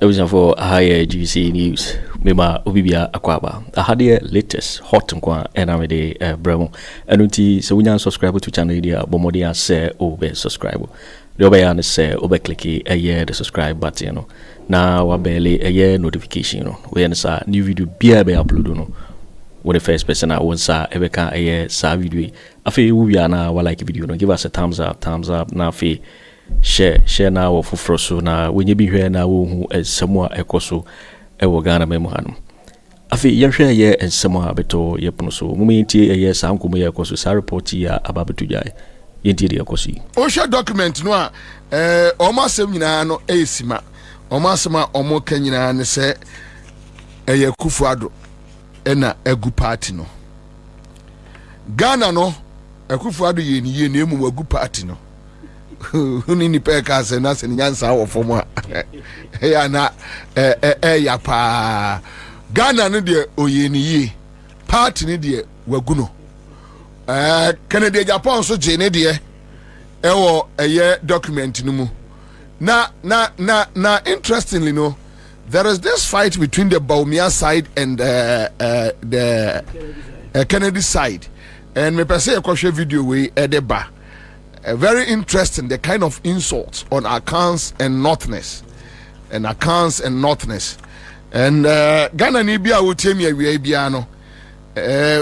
Hopeson for higher GC news. Mema Obibia Akwaba. I had the latest hot and I'm the Bremo. And until so we subscribe to channel idea, Bomodia say over subscribe. The other say over clicky a year the subscribe button. Now barely a year notification. We answer new video be upload no. When the first person I want sa ever can a year sa video. I feel we are now like video. No, give us a thumbs up now fee. Share now for Froso now when you be here now who is somewhere ecoso ewo Ghana memohanum. Afi yahwe ye and somewhere beto yepono so mumenti ye sam kumo ye ecoso sa report ya ababetu jai yenti de ecosi. O share document no a omo asem nyina no esima. Omo asema omo ka nyina ne se Akufo Addo na egu party no. Ghana no Akufo Addo ye ni na emu egu party no. Nini peka se na se nyansa wo fomo ya na ya pa Ghana no de oyeniye party ni de waguno Kennedy Agyapong so je ne de ewo eye document no mu na interestingly no there is this fight between the Bawumia side and the Kennedy side and me pese e kwhwe video we edeba. Very interesting, the kind of insults on accounts and nothness. And Ghana Nibia will tell me we biano.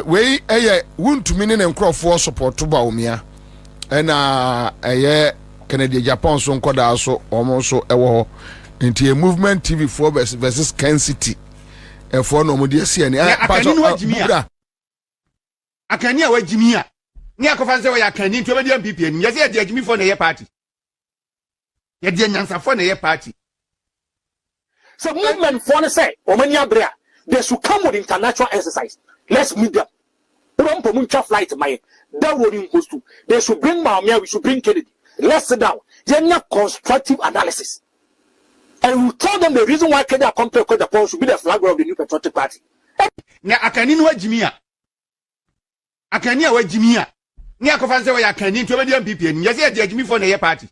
We won't mean and crop for support to Bawumia. And Kennedy Agyapong son koda so almost so into a movement TV4 versus Kansas City. For no more dear and I can hear what Jimmy. Ni akofanse we yakani to be NPP ni yesi e adwumi for na ye party ye de nyansa for na ye party so movement for na say omani abrea they should come with international exercise. Let's meet them. Don't promote flight my that would host to they should bring Mahama, we should bring Kennedy. Let's sit down. They constructive analysis and we tell them the reason why Kennedy Agyapong should be the flag of the new patriotic party. Na akani no Jimmy akani a Jimmy ni akofanse we yakani to be NPP ni yesi e de adwumi for na ye party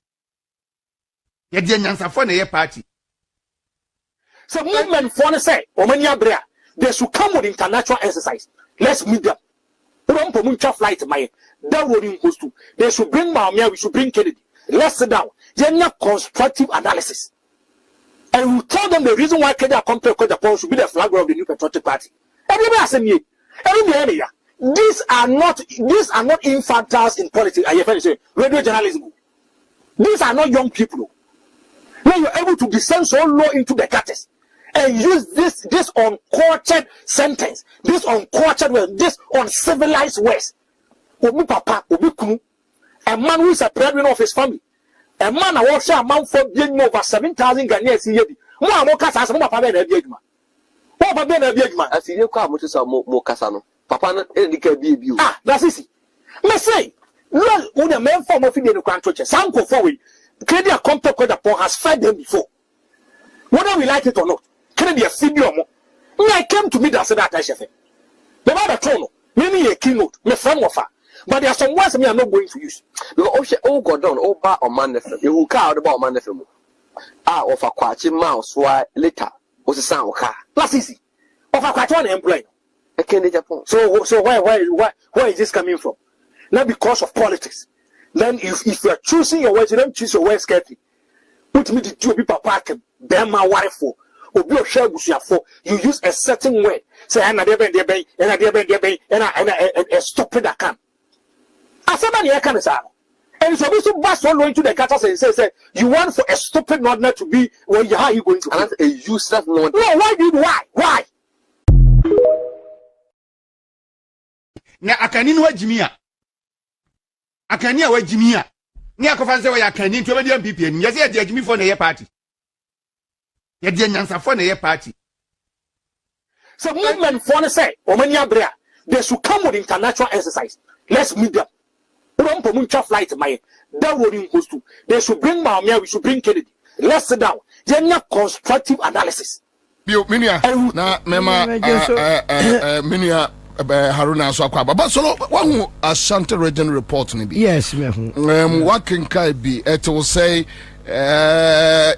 ye de nyansa for na ye party so movement for na say omani abrea they should come with international exercise. Let's meet them. Don't promote flight my that would host to they should bring Mahama, we should bring Kennedy. Let's sit down. They constructive analysis and we tell them the reason why Kennedy Agyapong should be the flag of the new patriotic party. Everybody say me area. These are not infantiles in politics. I hear say radio journalism. These are not young people. When you're able to descend so low into the gutters and use this uncultured sentence, this uncultured word, this uncivilized words. Obi papa, obi kunu, a man who is a breadwinner of his family, a man who works a man for being over 7,000 Ghanaians a year. Mo amokasa asemo papa be na biaduma. Papa be na biaduma. Asiye kwa motiso mo kasa no. Papa na edika biu. Ah, that's easy. Me say, no, when the men form of the country, some go forward. Kennedy Agyapong has fed them before. Whether we like it or not, Kennedy a video mo. I came to meet that said that I chef. The other tone, maybe a keynote, me friend of her. But there are some words me are not going to use. Because oh go down, oh ba or man nefem. You car about man nefem. Ah, of a kwachi mouse why later was a sound car. That's easy. Of a kwachi employee. So where is this coming from? Not because of politics. Then if you are choosing your words, you don't choose your words carefully. Put me the two people parking, bear my wife for, or be a share for. You use a certain word. Say and a stupid account. I said that you can say. And it's supposed to bust all into the cutters and say you want for a stupid nodner to be where how are you going to be? And a useless nodner. No, why? Na akani no Jimmy akani a Jimmy ni akofanse we yakani to be NPP ni yesi e de adwumi for na ye party ye de nyansa for na ye party so movement for na say omani abrea they should come with international exercise. Let's meet them. Don't promote flight my that would host to they should bring Mahama, we should bring Kennedy. Let's sit down. They constructive analysis. Bio minia na mema minia Haruna so akwaba but so one Asante region report ni bi yes me what can kai be it will say every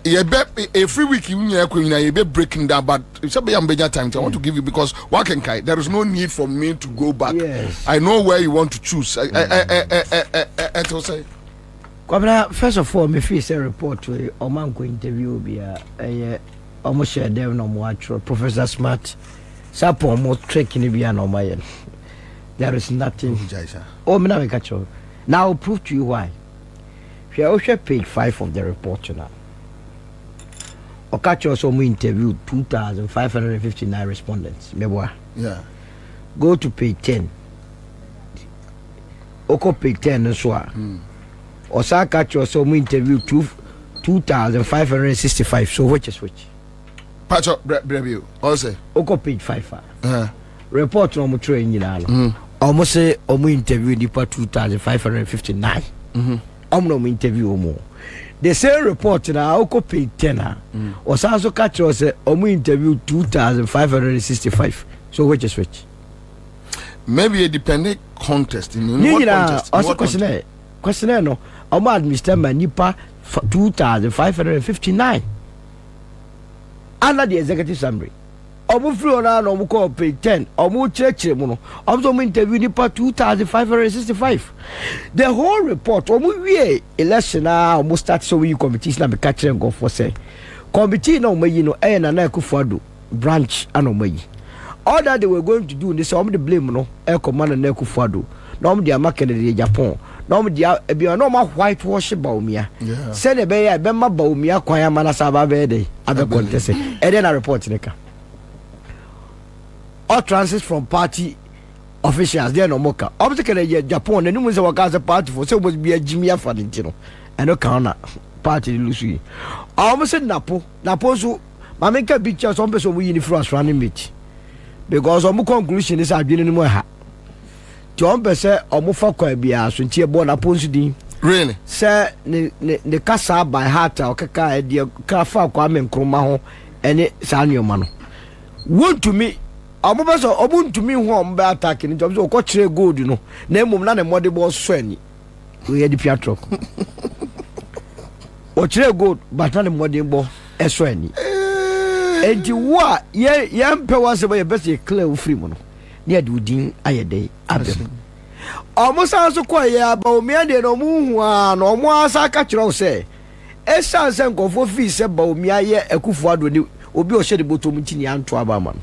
week you be breaking down, but it's a bit time. I want to give you because there is no need for me to go back. Yes. I know where you want to choose. Say. First of all, me face a report to Omanko interview be almost share them no more Professor Smart. Sapo almost trekking be an omayan. There is nothing. Oh, me na catch you. Now I'll prove to you why. If you also page 5 of the report now. Okacho also interviewed 2,559 respondents. Yeah. Go to page 10. Oko page 10 as well. Osaka also interviewed 2,565. So which is which? Patch up review. Also. Oko page 5. Report no mo train nyina. Almost say omo interview nipa 2,559. No interview omo. The same report na oko page 10 Osaka catch us omo interview 2,565. So which is which? Maybe a dependent contest in what contest? Also questionnaire no. Omo administer nipa 2,559. Under the executive summary. Omo free on no call page 10. Omo church no. Omo interview nipa 2,565. The whole report omo we election na omo start so we committees na be catch and go for say. Committee na omo yi no na Akufo Addo branch and omo yi. All that they were going to do they say omo the blame no command na Akufo Addo. Na omo dia Kennedy Agyapong. Na omo dia e bi no ma whitewash Bawumia. Say the be ma Bawumia kwaya mana saba be dey abe contest. E dey na report neka. All transits from party officials there no moka. Obviously Kennedy Agyapong and no say waka party for say must be a Jimmy Afadintino. And no can party lusu. Almost say NAPO so ma make a picture some person we in France running meet. Because omo conclusion is adwene no mo ha. John say omo fa kwa bia so ntie bo NAPO nsu din. Really? Say ne kasa by heart o kaka e de ka fa kwa me nkroma ho ene sa nyoma no. Want to me amobaso obuntumi hu ombe attack ni job so okochere gold no na emom na ne mode bo so ani we ye di piatro okere gold but na ne mode bo eso ani enti wo ye mpe wase ba ye best clear free mo no ne ade udin ayede abem omosa so kwa ye Bawumia de no mu hu a no omo asa ka kire o se esa se nkofo fi se Bawumia ye Akufo Addo ni obi o hye de botom ntini anto aba ma no.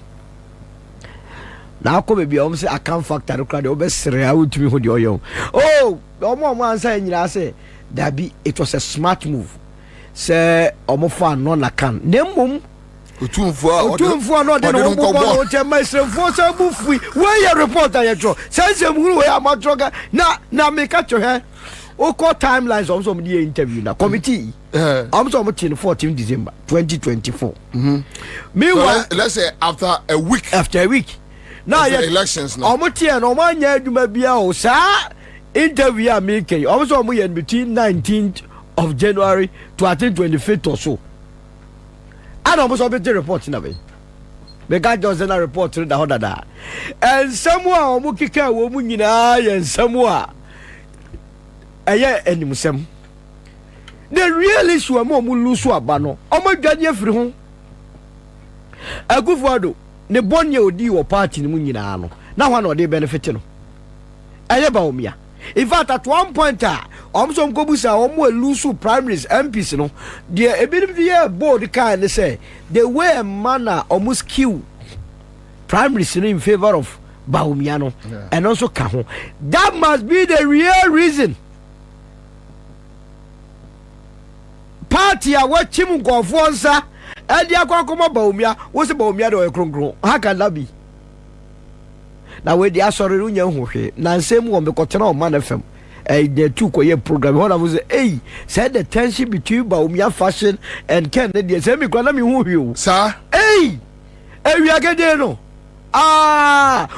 Now come be almost a account factor to crowd over out to me with your young. Oh, Omo saying you say that be it was a smart move. Say Omofa non account. Name two for no then myself for some move where your reporter you draw. Say some who are my droga now make catch your hair. O call timelines of some interview now committee. I'm so much in 14 December 2024. Meanwhile, let's say after a week. Now elections now. Omotia no man ya duma bia o sa interview a make also mo yen between 19th of January to 25th or so. And almost be report na be. Be ga just na report to the other da. And somewhere omo kika wo mu nyina yen somewhere. Eye animsem. The real issue mo lose aba no. Omo dwane afiri ho. Akufo Addo ne bonye odi wo party ni mu nyina no na hwa na odi benefit no eye Bawumia. In fact at one point omso mkobusa omo elusu primaries MPs no de ebinim the board kind say the way a manner almost kill primaries in favor of Bawumia no and also ka that must be the real reason party a watchim nkofo nsa edi akwa Bawumia wo se Bawumia do ekronkron how can that be na we di asore runya hwehwe na nsem wo mekotena o man fm Net2 koye program ho na mo say said the tension between Bawumia fashion and Kennedy say me kwa na me hu hwe sir we agede no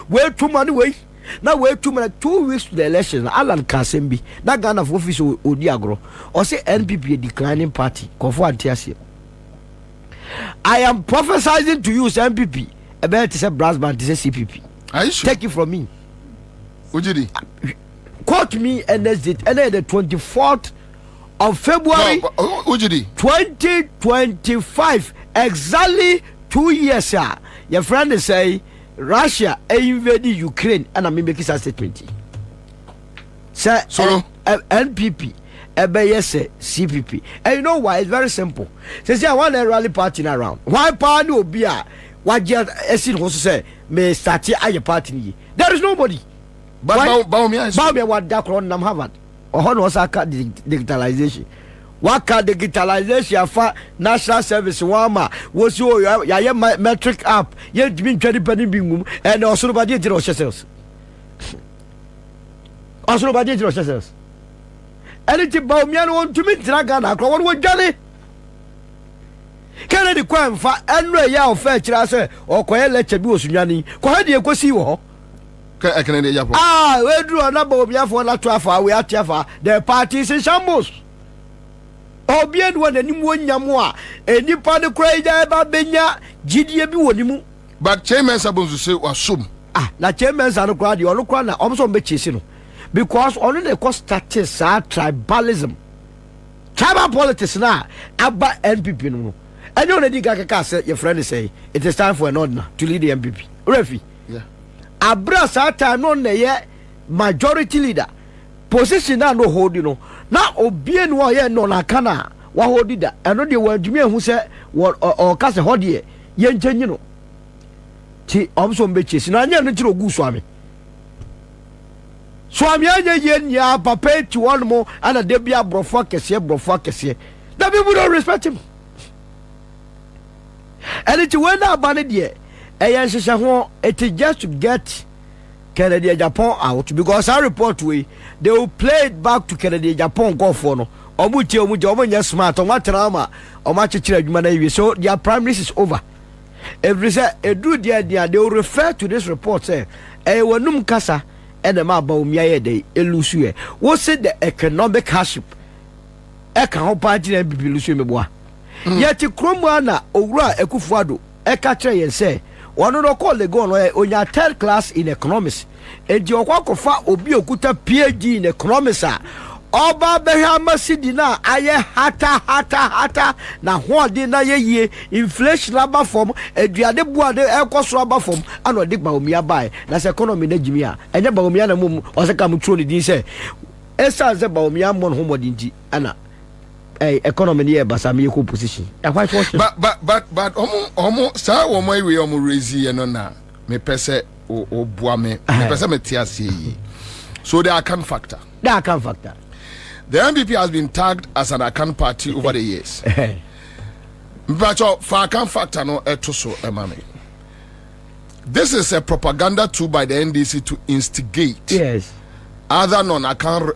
we too many we na we too many 2 weeks to the election Alan Kasembi that Ghana for office odi agro or say NPP a declining party kofo antiasie. I am prophesying to you, NPP, about to say brass band, to say CPP. Are you sure? Take it from me. What did he? Quote me and that's it. And then the 24th of February 2025, exactly 2 years. Your friend say Russia invaded Ukraine, and I mean make a statement. Sir, NPP, EBS, CPP. And you know why? It's very simple. Say I want a rally party around. Why party will be a what just say may start your party? There is nobody. But Bawumia what darko on Harvard. Or how was digitalization? What can digitalization for national service? Wama was your metric app. Yet been 20 penny bingo and also by the yourselves. Also by the yourselves. Anything Bawumia want to meet Dragana, what would Johnny? Kennedy Agyapong for Aremeyaw Anas or Koye Lechabus Yanni. Koye Agyapong. Kennedy Agyapong. We drew a number of years for Latuafa, we are Tiafa, the parties in shambles. Or be it one any one yamwa, any part of crazy about Benya, GDB. But Chairman Sabon to say was soon. Na Chairman's are crowd, you are no crowd, also be chasing. Because only the cost status are tribalism. Tribal politics now, about NPP. And you already got your friend say it is time for an ordinary to lead the NPP. Refi. Yeah. Abras our time on the majority leader. Position now no hold, you know. Now obien wa ye no na kana wa hold that. And no the word Jimmy who said what or cast a hodie yen you know. Ti also bitches. Now you need to go swami. Swami yen ya papa to one more and a debia brofakese. That people don't respect him. And it's when that banned here, it is just to get Kennedy Agyapong out because I report they will play it back to Kennedy Agyapong go for no. Omuti smart on what drama or much so their prime minister is over. Every say a do the idea they will refer to this report say wanum kasa and the Bawumia day elusu. What said the economic hardship? Eka party and people lusu meboa. Yet Kromana Owura Akufo Addo catcher and say one no call the go on your third class in economics. And your Kwakofa Obi Okuta PhD in economics. Oba Mahama Sidina aye hata na ho de na ye inflation rubber form eduade bua de ekos rubber form ano de Bawumia buy na se economy na jimia enye Bawumia na mum o se kam tro ni din say esa se Bawumia mon ho modinti ana economy near Basami position. But almost sir, or my way, raise and na me pese or boame, me pese me tiasi. So the account factor. The account factor. The NPP has been tagged as an account party over the years. But for account factor, no etoso emame. This is a propaganda tool by the NDC to instigate other non-account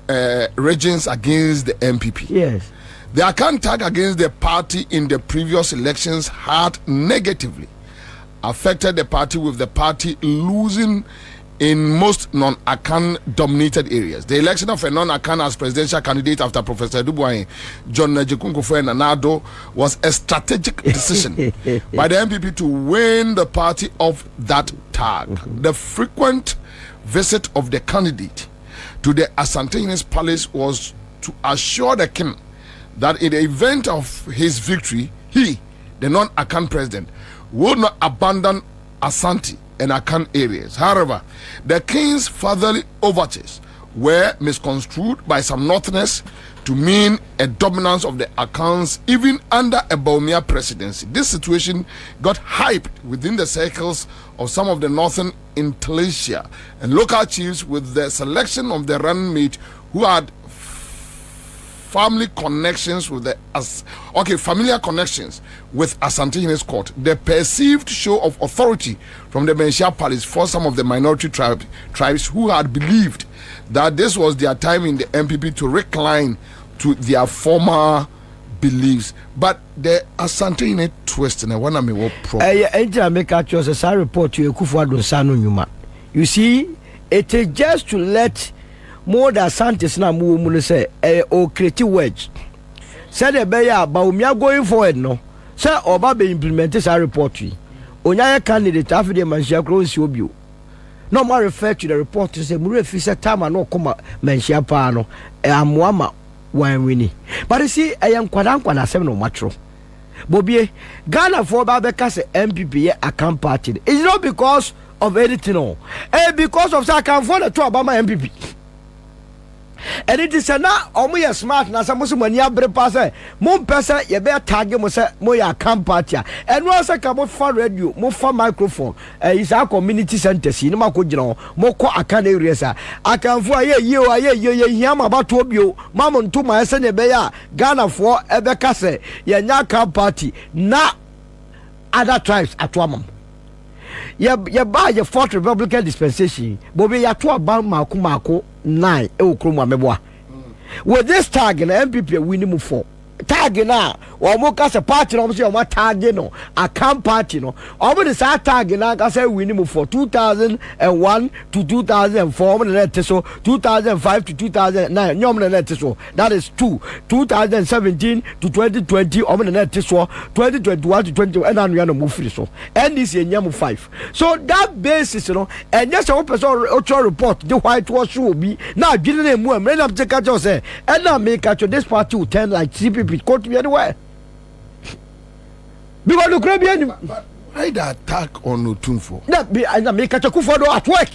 regions against the NPP. Yes. The account tag against the party in the previous elections had negatively affected the party, with the party losing in most non-account dominated areas. The election of a non-account as presidential candidate after Professor Dubois John Najekunkofu and Anado was a strategic decision by the NPP to win the party off that tag. The frequent visit of the candidate to the Asante Palace was to assure the king that in the event of his victory, he, the non-Akan president, would not abandon Asante and Akan areas. However, the king's fatherly overtures were misconstrued by some northerners to mean a dominance of the Akans even under a Bawumia presidency. This situation got hyped within the circles of some of the northern intelligentsia and local chiefs, with the selection of the running mate who had family connections with familiar connections with Asante court. The perceived show of authority from the Menshia Palace for some of the minority tribes who had believed that this was their time in the NPP to recline to their former beliefs. But the Asante twist and I want to make what problem. Make a choice as I report to Akufo Addo Sanu Nyuma. You see, it is just to let more than Santis na mu say o create wedge. Say the beya Bawumia going forward no. Say oba be implement this report we. Onya candidate afide manhia kro nsi obio. No more refer to the report to say mu refi say time no come manhia pa no amoama wan wini but you see ayam kwada asem no matro bobie Ghana for babeka say NPP ye account party it's not because of anything no because of say account for the two Obama NPP. And it is na omo smart na some mani abre pass mo pesa ye be tag mo say mo ya camp party and no say ka mo fa radio mo fa microphone is our community center si no makogina mo ko aka na area sa akanfo aye ye hiam abato bio mamo ntoma ese ne be ya Ghana for ebe ka say ye nya camp party na other tribes atwamam ye ba ye fourth Republican dispensation bobe ya to aba mako 9 e okromu ameboa with this tag na NPP win mu for tag na o mo ka se party no so o tag no account party no o mo de sa tag na ka se win mu for 2001 to 2004 mo na so 2005 to 2009 nyom na so that is 2017 to 2020 o mo na so 2021 to 20 and anu no mo free so and this nyam 5 so that basis no and just o person o report the white wash will be na adwene na mu am na take catch say and na make catch this party will turn like CPP court be anywhere because the Caribbean why the attack on Otumfo that be and make catch Akufo Addo at work.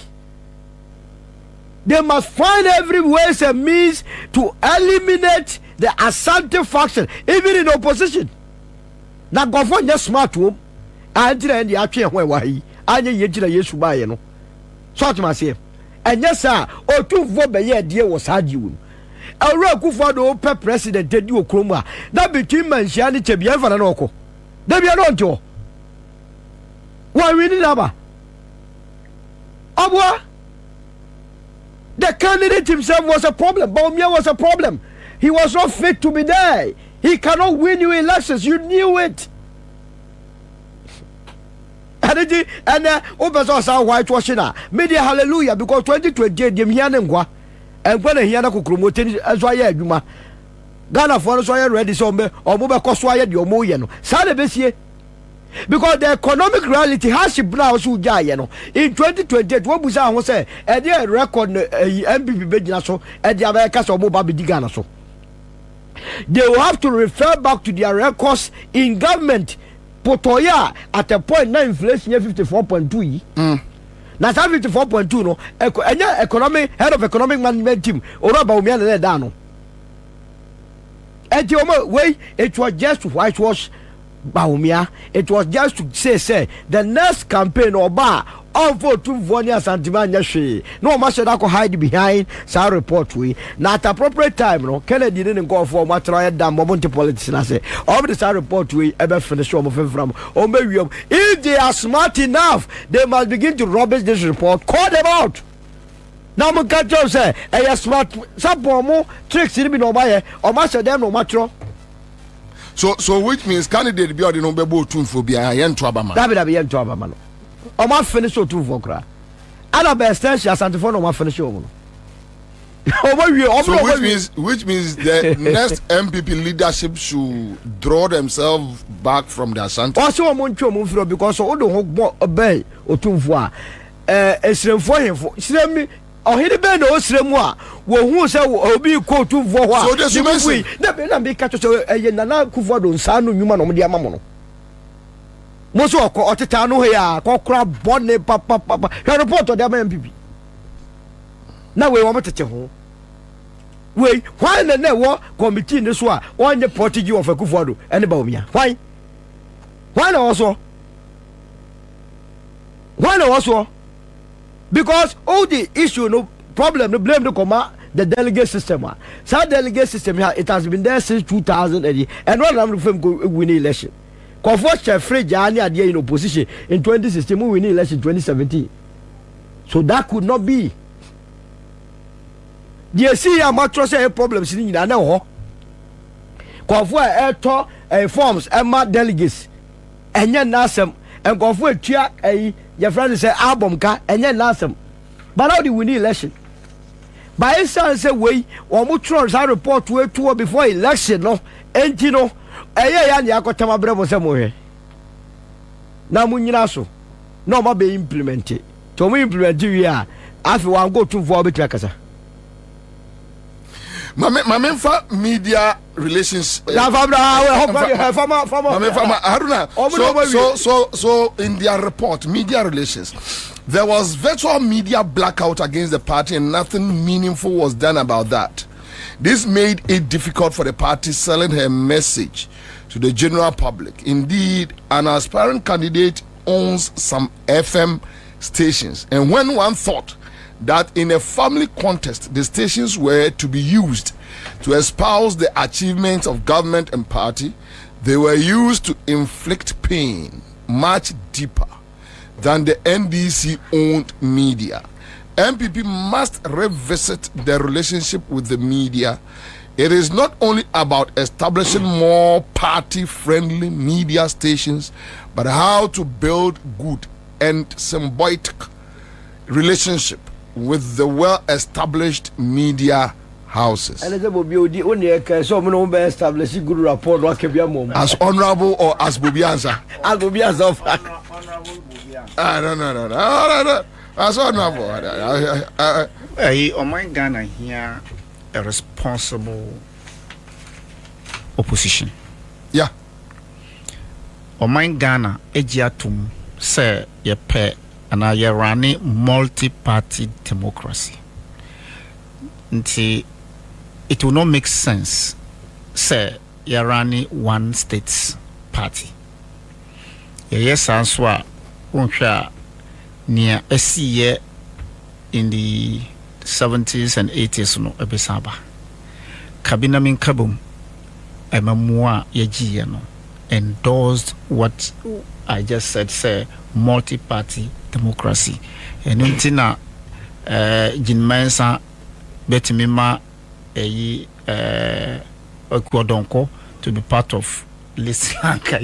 They must find every ways and means to eliminate the Asante faction even in opposition. Now go for just smart home and then the action where why anya yejira Yesu ba ye no so to myself and yes sir Otumfo be ye die was haji Akufo Addo pe president di okromu a that between manhia ne chebia fana na okọ da bia no nto why we need aba abwa the candidate himself was a problem. Bawumia was a problem. He was not fit to be there. He cannot win you elections. You knew it. And Hopeson whitewashing media hallelujah because 2020 dem here ngwa and when he na kokromote so aye adwuma Ghana for so aye ready so me omo be koso aye de omo ye no sa de besie because the economic reality has now so jaye no in 2028 we busa ho say e dey record NPP begina so e dey abeka so omo ba be Ghana so they will have to refer back to their records in government potoya at a point now inflation 54.2 na 54.2 no economic head of economic management team ora Bawumia na da no and way it was just to whitewash Bawumia. It was just to say the next campaign or bar on for two vonia santimanya she no master that could hide behind sa report we na at appropriate time no Kennedy didn't go for material damn moment politics na say over the report we ever finish from if they are smart enough they must begin to rubbish this report. Call them out now mo catch up say smart some more tricks in me no buy or master them no matro. So which means candidate be the no be Otumfo be yen to abama that be yen to abama no o ma finish Otumfo kra ana be extension Asante for no ma finish o no so which means the next MPP leadership should draw themselves back from the Asante also mo ntwe mo firo because o do ho be Otumfo a esremfo hemfo sremi ohiri be na osremu a wo hu se obi ko Otumfo ho a so this means na be na be catch so Nana Akufo Addo nsa no nwuma no mo de amamo no mo so ko oteta no he a ko kra bone papa he report to the MPP na we wo metete ho we why na wo committee ne so a onye portage of Akufo Addo ene Bawumia why na also because all the issue no problem no blame the comma the delegate system so delegate system here it has been there since 2000 and one of them go win election Comfort free Jani idea in opposition in 2016 we win election 2017 so that could not be the see a mattress problems in na ho Comfort forms and delegates and then nasem and Comfort tia your friend say album ka and then nasem but how do we win election by instance say we or mo tro report we to before election no enti no ya ne akotama brebo se mo hwe na mo nyina so no ma be implement to mo implement wi a afi wan go to for betu akasa Mamenfa media relations. So in their report, media relations, there was virtual media blackout against the party and nothing meaningful was done about that. This made it difficult for the party selling her message to the general public. Indeed, an aspiring candidate owns some FM stations, and when one thought that in a family contest the stations were to be used to espouse the achievements of government and party, they were used to inflict pain much deeper than the NDC owned media. NPP must revisit their relationship with the media. It is not only about establishing more party-friendly media stations, but how to build good and symbiotic relationship with the well-established media houses. As honorable or as Bobianza? As Bobianza. No. As honorable. On my Ghana here, a responsible opposition. Yeah. On my Ghana, Ejiatum say ye pay and I running multi-party democracy. Nti it will not make sense say ye running one state's party. Yes, answer unsha near a year in the 70s and 80s no ebesaba. Kabina min kabum emamua yeji no endorsed what I just said, say multi-party democracy. And untina jinmensa betimima Ekwadonko to be part of Lislanka.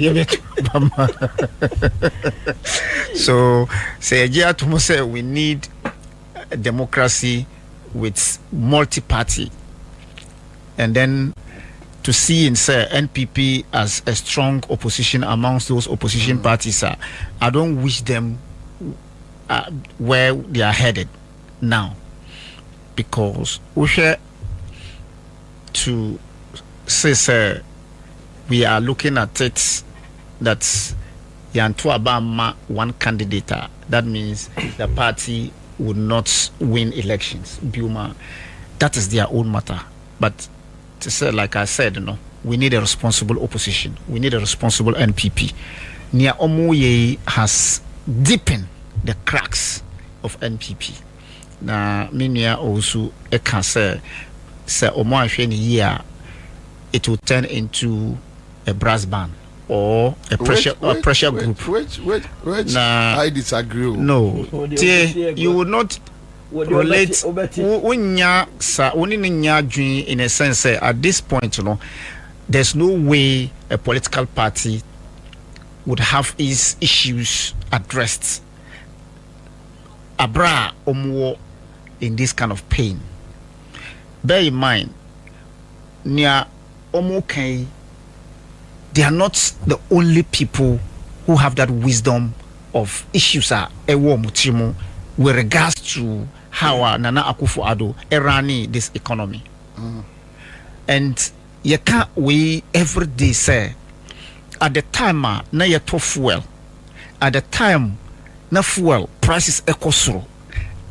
So say to say we need a democracy with multi-party, and then to see in say NPP as a strong opposition amongst those opposition parties. I don't wish them where they are headed now, because we share to say we are looking at it that Yantu Abama one candidate. That means the party would not win elections. Buma, that is their own matter. But to say, like I said, we need a responsible opposition. We need a responsible NPP. Nia Omoye has deepened the cracks of NPP. Na minia also can say Omo year it will turn into a brass band or a pressure group. Which I disagree. No, you would not relate in a sense. At this point, there's no way a political party would have its issues addressed. Abra Omo in this kind of pain. Bear in mind, near Omo Kai, they are not the only people who have that wisdom of issues with regards to how Nana Akufo Addo running this economy. And you can't we every day say at the time na ye to fuel, at the time na fuel prices ekosoro,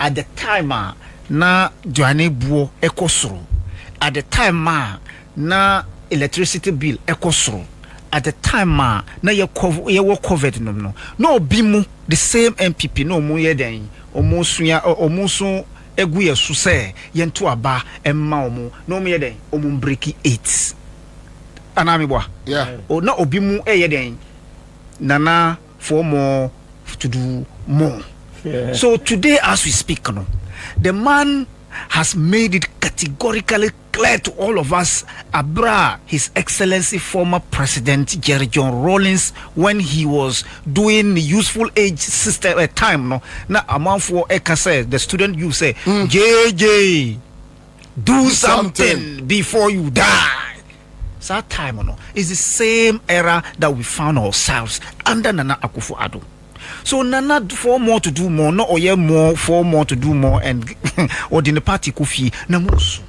at the time na joane buo ekosoro, at the time na electricity bill ekosoro, at the time na ye covered no bimu the same NPP no mu ye den omusu egu ye su se yentu aba emma omu no mu ye den omu breaki 8 anami boa yeah na obimu ye den nana for more to do more. Yeah. So today as we speak, the man has made it categorically clear to all of us, Abra, His Excellency former President Jerry John Rawlings, when he was doing the useful age system at time, na amount for Eka said, the student you say, JJ, do something before you die. So that time, is the same era that we found ourselves under Nana Akufo Addo. So Nana for more to do more, no oye more for more to do more, and or in the party kufi na musu.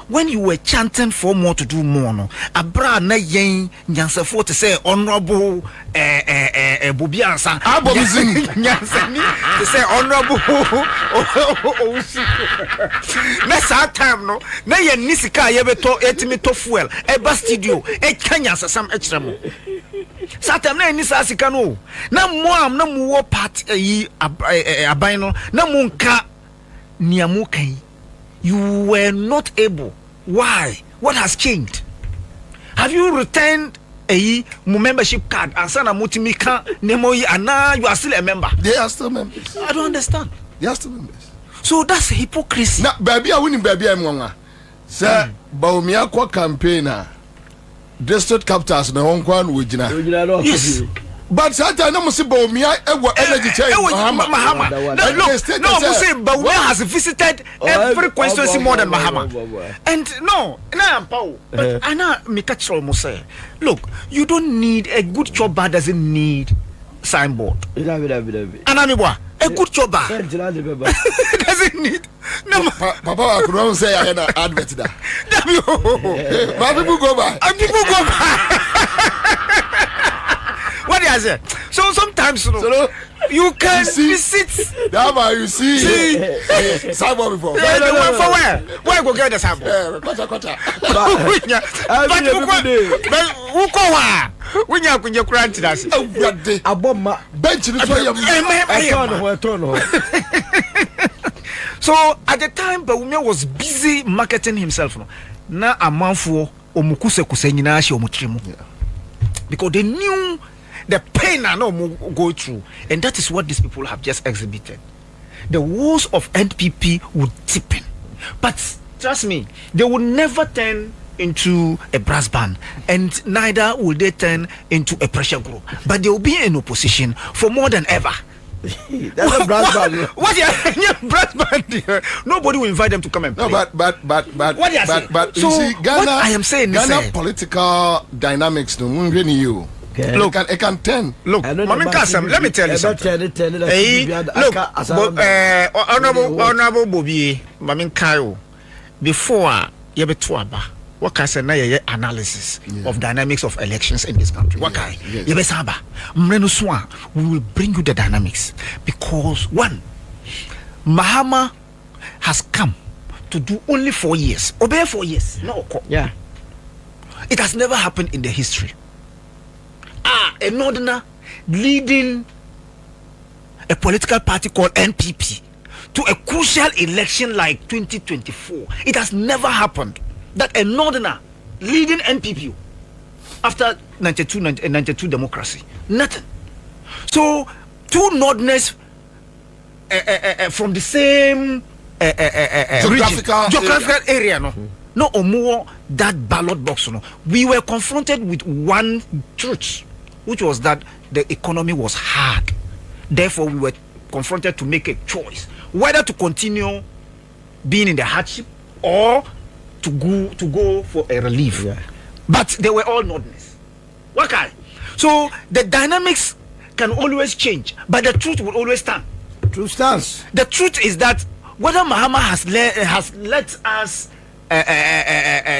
when you were chanting for more to do more, no, abra na yen nyansefo to say honorable Bobiansa. Abomzin Nyansani to say honorable. Next time no, na yen nisika yebeto etimi fuel. Eba studio e kanyansa sam extremo. Satam na ni sasika no na moam na muwo part aban no na munka niamu kan. You were not able. Why? What has changed? Have you returned a membership card and sana mutimika nemoyi ana you are still a member? They are still members. I don't understand. They are still members. So that's hypocrisy. Now baby I winning baby I'm wrong. Sir Bawumia campaigner district capitals na Hong Kong wujina. Yes. But Satan no say Bawumia energy change. Mahama. No, say Bawumia has visited every constituency more than Mahama. And no, na Pau. But Anna Mikachro mo say, look, you don't need a good chopper doesn't need signboard. Anna Mibwa, a good chopper doesn't need. No, Papa I could say I had an advert there. But people go by. People go by. What do you say? So sometimes you can visit. That's why you see signboard before. For where? Where go get the signboard? But who go where? When you can grant us. Aboma bench So at the time Bawumia was busy marketing himself. Na amanfo omukuse kusenyina ahye omuchirimu. Because they knew the pain I know go through, and that is what these people have just exhibited. The walls of NPP would deepen, but trust me, they will never turn into a brass band, and neither will they turn into a pressure group. But they will be in opposition for more than ever. That's a brass band. What brass band? Nobody will invite them to come and play. No, but what you so see, Ghana, what I am saying is Ghana political dynamics no really you. Okay. Look, it can turn. Look, Mami Kasam, let me tell you something. Look, Honorable Bobby, Mami Kayo, before Yebetuaba, what can say na analysis of dynamics of elections in this country? What can Yebesaba, Mrenuswa, we will bring you the dynamics because one, Mahama has come to do only 4 years, obey 4 years, no. Yeah, it has never happened in the history. A northerner leading a political party called NPP to a crucial election like 2024. It has never happened that a northerner leading NPP after 92 democracy. Nothing. So two northerners from the same geographical area. No more that ballot box. No, we were confronted with one truth, which was that the economy was hard. Therefore, we were confronted to make a choice whether to continue being in the hardship or to go for a relief. Yeah. But they were all northerners. Okay, so the dynamics can always change, but the truth will always stand. Truth stands. The truth is that whether Mahama has let us.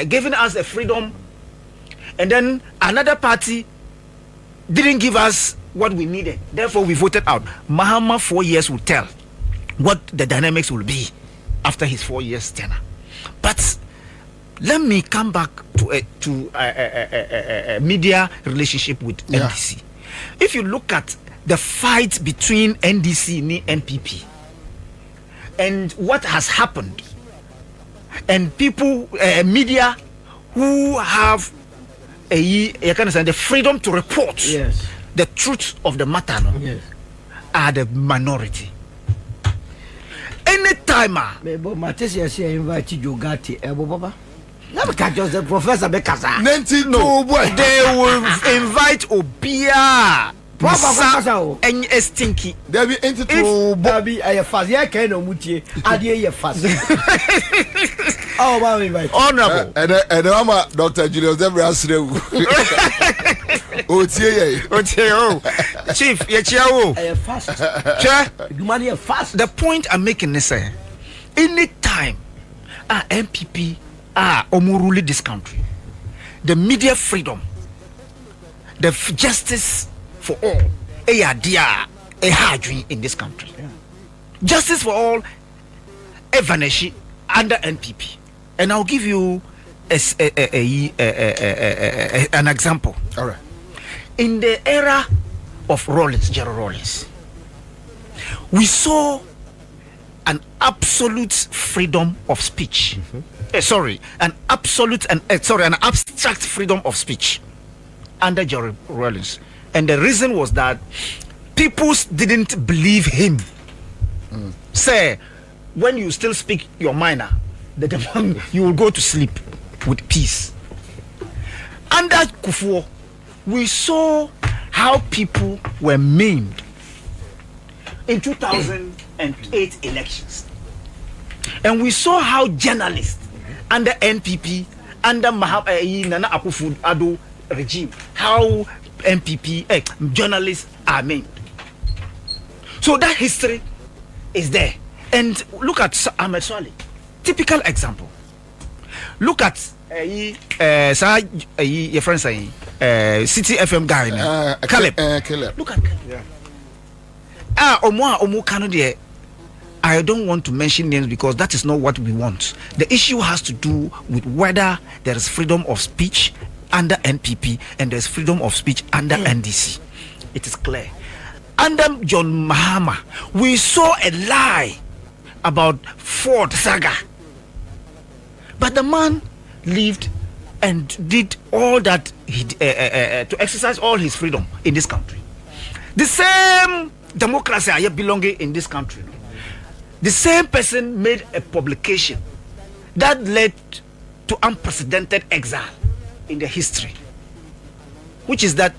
Giving us the freedom, and then another party didn't give us what we needed. Therefore, we voted out. Mahama 4 years will tell what the dynamics will be after his 4 years tenure. But let me come back to a media relationship with NDC. If you look at the fight between NDC and NPP and what has happened, and people, media who have the freedom to report the truth of the matter are the minority. Anytime they will invite Obia. And a stinky. There be into Bobby, I fast. Yeah, can mutie. Adie fast. Oh, mommy, my honorable. And I'm Dr. Julius Debra Asrew. Otchere. Chief, Yachio. I fast. Chair, money fast. The point I'm making is anytime NPP rule this country. The media freedom, the justice for all, in this country. Yeah. Justice for all, vanished under NPP. And I'll give you an example. All right. In the era of Gerald Rawlings, we saw an absolute freedom of speech. An abstract freedom of speech under Gerald Rawlings. And the reason was that people didn't believe him. Say, when you still speak your mind, you will go to sleep with peace. Under Akufo, we saw how people were maimed in 2008 elections. And we saw how journalists under NPP, under Nana Akufo Addo regime, how NPP journalists are maimed. So that history is there. And look at Ahmed Swale, typical example. Look at your friend saying City FM guy, Caleb. Look at Caleb. I don't want to mention names because that is not what we want. The issue has to do with whether there is freedom of speech under NPP and there is freedom of speech under NDC. It is clear. Under John Mahama, we saw a lie about Ford saga. But the man lived and did all that to exercise all his freedom in this country. The same democracy belonging in this country. The same person made a publication that led to unprecedented exile in the history, which is that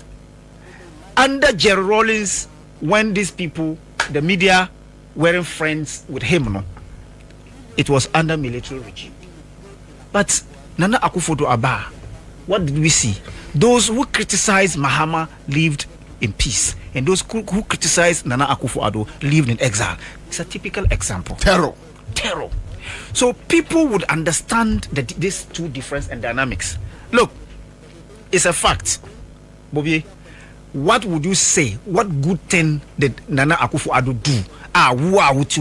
under Gerald Rawlings, when these people, the media, weren't friends with him, it was under military regime. But Nana Akufo Addo, what did we see? Those who criticized Mahama lived in peace, and those who criticized Nana Akufo Addo lived in exile. It's a typical example. Terror. So people would understand these two difference and dynamics. Look, it's a fact. Bobby, what would you say? What good thing did Nana Akufo Addo do? Almost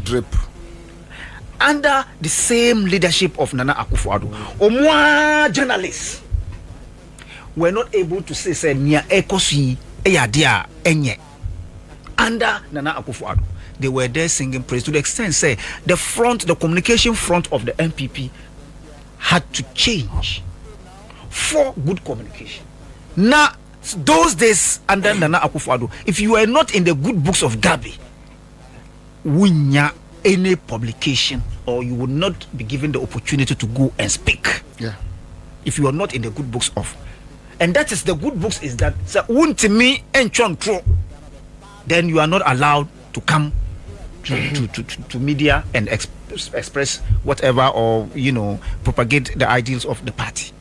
drip. Under the same leadership of Nana Akufo Addo, journalists were not able to say near ekosi eyadia enye. Under Nana Akufo Addo, they were there singing praise to the extent say the communication front of the NPP had to change for good communication. Now, those days under Nana Akufo Addo, if you were not in the good books of Gabby, any publication, or you would not be given the opportunity to go and speak. Yeah. If you are not in the good books of, and that is the good books is that me and then you are not allowed to come to media and express whatever, or propagate the ideals of the party.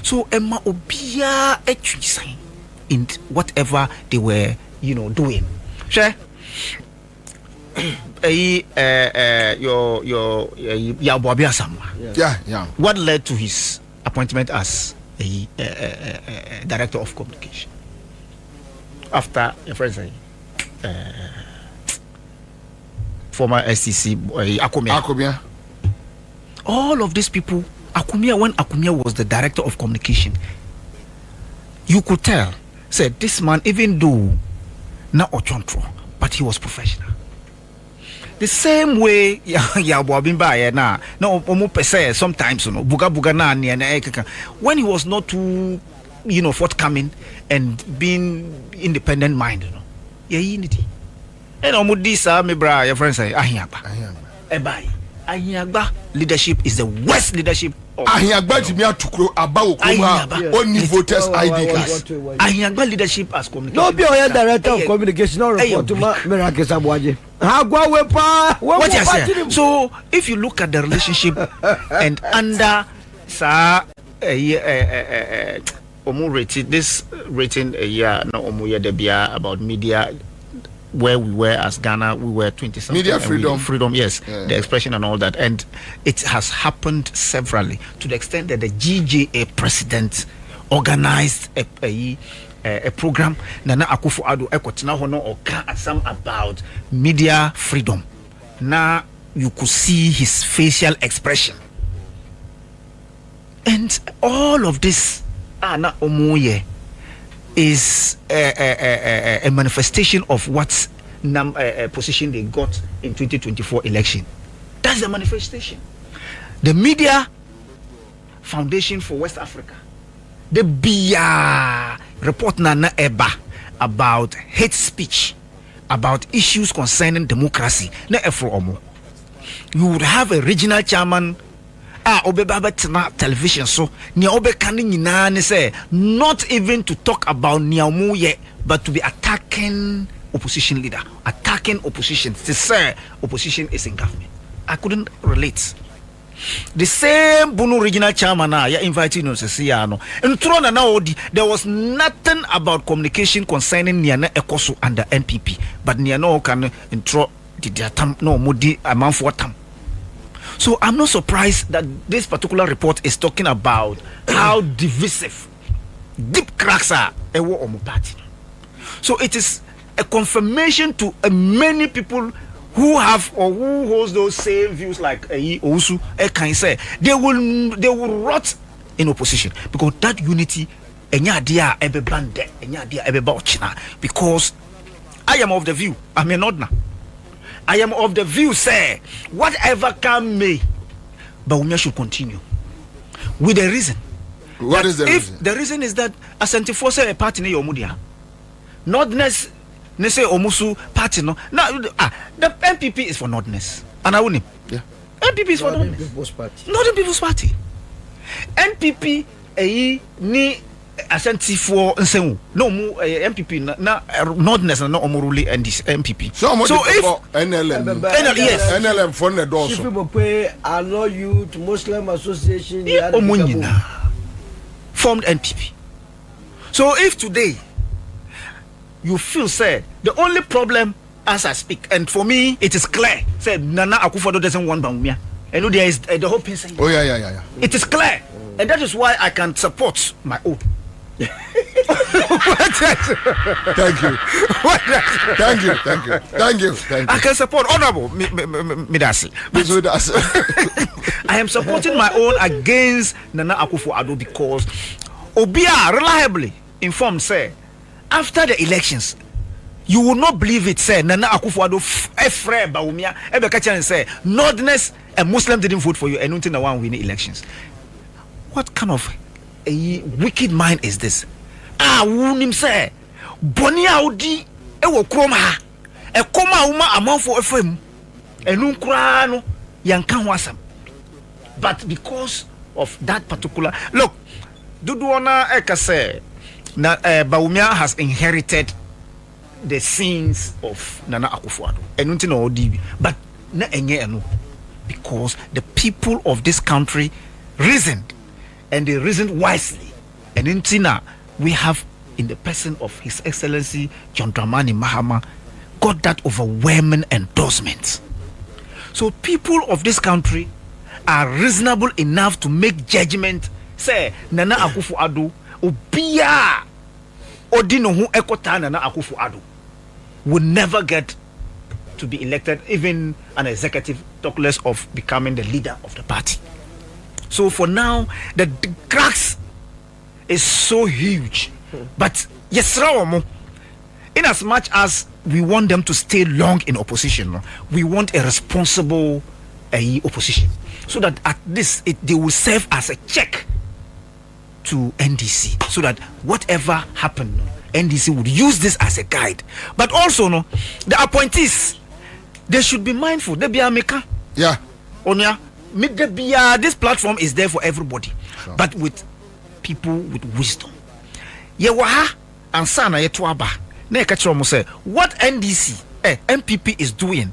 So Emma Obia in whatever they were doing. Sure. What led to his appointment as a director of communication after a friend former STC Akumia. All of these people, when Akumia was the director of communication, you could tell, said this man, even though not Ochontro, but he was professional. The same way sometimes when he was not too forthcoming and being independent minded, unity. And your friends say Ahiagba leadership is the worst leadership. Only voters ID cards. Ahiagba leadership as communication. No be a director of communication or report to Miracle Sabwaje. What you say? So if you look at the relationship and under this rating a year no debia about media where we were as Ghana, we were 20 media freedom, yes, the expression and all that, and it has happened severally to the extent that the GJA president organized a program. Nana Akufo Addo ekotena hono oka asam about media freedom. Now you could see his facial expression, and all of this na omoye is a manifestation of what position they got in 2024 election. That's the manifestation. The Media Foundation for West Africa, the BIA report Nana Eba about hate speech, about issues concerning democracy. You would have a regional chairman television so say not even to talk about Niamuye, but to be attacking opposition leader, attacking opposition to say opposition is in government. I couldn't relate. The same Bunu regional chairman invited to see Anno. And there was nothing about communication concerning Niana Ekoso and the NPP, but Niano can intro the tam no mudi amount for tam. So I'm not surprised that this particular report is talking about how divisive, deep cracks are a war on party. So it is a confirmation to many people who have or who holds those same views like Osu can say they will rot in opposition, because that unity because I am of the view, I may not now. I am of the view, say, whatever come may, Bawumia should continue. With the reason. What is the reason? The reason is that Asante Forson a party in Yomudia. Not ness Omusu party no. Now the NPP is for nordness. And I wouldn't. Yeah. NPP is for nordness. Northern People's Party. NPP ni Asante for Nsemu. No mu MPP na nordness na omuruli and this MPP. So if NLM. Yes. NLM for the door. If people pay Anno Youth Muslim Association formed NPP. So if today you feel say the only problem as I speak, and for me it is clear, say Nana Akufo Addo doesn't want Bawumia. And there is the whole thing. Oh yeah. It is clear, and that is why I can support my own. Thank you. I can support honorable Midasi. I am supporting my own against Nana Akufo Addo because Obia reliably informed say after the elections you will not believe it, say Nana Akufo Addo Efre Bawumia Ebekacha say Northerners and Muslim didn't vote for you and until one win elections. What kind of a wicked mind is this? Wunim say Boni Audi ewo kroma e koma uma amanfo efam enu nkura no yanka ho asam. But because of that particular look, Duduona Ekase na Bawumia has inherited the sins of Nana Akufo Addo. Enunti na odi, but na enye eno, because the people of this country reasoned, and they reasoned wisely. And Intina, we have in the person of His Excellency John Dramani Mahama got that overwhelming endorsement. So people of this country are reasonable enough to make judgment. Say Nana Akufo Addo Obia Odino hu ekota Nana Akufo Addo would never get to be elected, even an executive, talk less of becoming the leader of the party. So for now, the cracks is so huge. But yes, in as much as we want them to stay long in opposition, we want a responsible opposition, so that at least they will serve as a check to NDC, so that whatever happened, NDC would use this as a guide. But also, the appointees, they should be mindful. They be a maker. Yeah. Onya, this platform is there for everybody, sure, but with people with wisdom. Yewaha and sana yetuaba. Say what NDC, NPP is doing,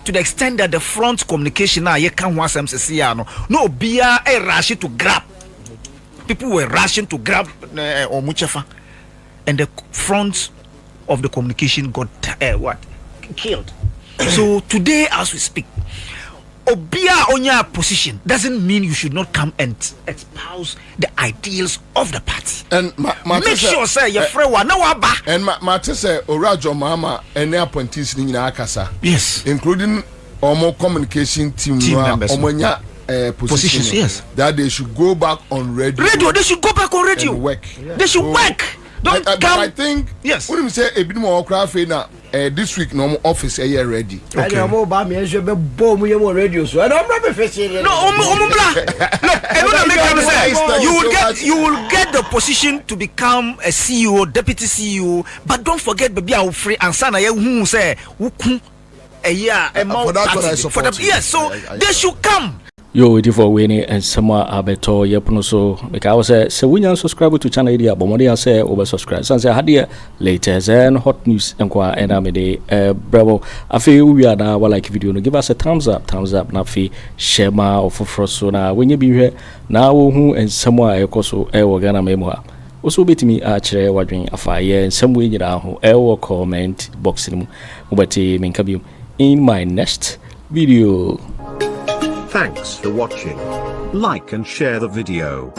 to the extent that the front communication now you can't want no be a rush to grab. People were rushing to grab Omuchefa, and the front of the communication got killed. So today, as we speak, Obia on your position doesn't mean you should not come and espouse the ideals of the party. And make sure, sir, your friend wa no aba. And Mate say Orajo Mahama any appointees in Akasa. Yes, including Omo communication team members. Omonya positions. Yes, that they should go back on radio. They should go back on radio. And work. Yeah. They should work. Don't come. I think yes. When we say a bit more craft now. This week no office here ready. Okay. I know about me and you be bomb your radio so I don't remember facing. No, you will get the position to become a CEO, deputy CEO, but don't forget baby our free and sana who say who a year for that one I support. Yes, so they should come. Yo, waiting for winning and someone abeto yepuno so because I say when you subscribe to channel idea but money I say over subscribe so say had latest and hot news and kwa and I'm bravo afi we are now like video no give us a thumbs up na fi share ma oforo so na when you be here now who and someone ekoso e wo Ghana memo ha also betimi otchere wadwen afa ye and some way nyira ho e wo comment box ni mu beti menka bi in my next video. Thanks for watching. Like and share the video.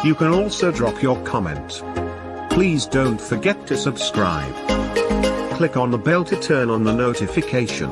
You can also drop your comment. Please don't forget to subscribe. Click on the bell to turn on the notification.